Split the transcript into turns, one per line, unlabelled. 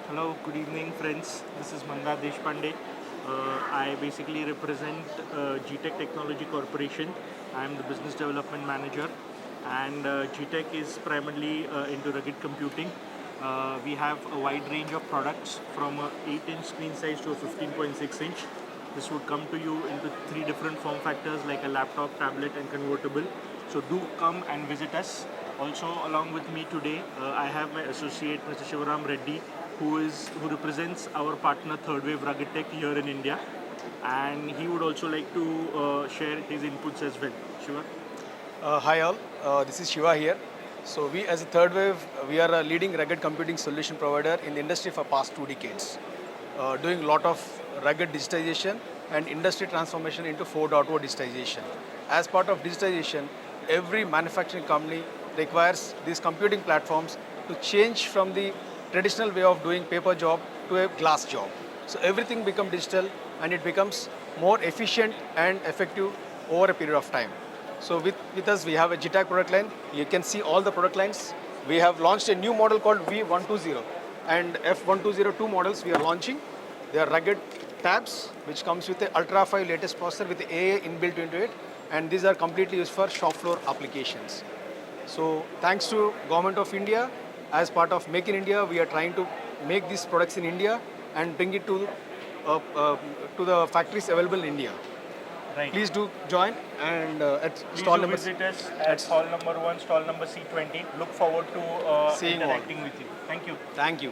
Hello, good evening, friends. This is Manda Deshpande. I basically represent Getac Technology Corporation. I am the business development manager, and Getac is primarily into rugged computing. We have a wide range of products from a 8-inch screen size to a 15.6-inch. This would come to you into three different form factors like a laptop, tablet, and convertible. So do come and visit us. Also, along with me today, I have my associate, Mr. Shivaram Reddy, who represents our partner Third Wave Rugged Tech here in India, and he would also like to share his inputs as well. Shiva.
Hi all, this is Shiva here. So we as a Third Wave, we are a leading rugged computing solution provider in the industry for past 2 decades, doing a lot of rugged digitization and industry transformation into 4.0 digitization. As part of digitization, every manufacturing company requires these computing platforms to change from the traditional way of doing paper job to a glass job. So everything becomes digital and it becomes more efficient and effective over a period of time. So with us, we have a Getac product line. You can see all the product lines. We have launched a new model called V120 and F1202 models we are launching. They are rugged tabs which comes with the Ultra 5 latest processor with the AI inbuilt into it, and these are completely used for shop floor applications. So thanks to Government of India, as part of Make in India, we are trying to make these products in India and bring it to the factories available in India.
Right.
Please do join and at
Please
stall
do
number.
visit us at stall number 1, stall number C20. Look forward to
Seeing all.
interacting with you. Thank you.
Thank you.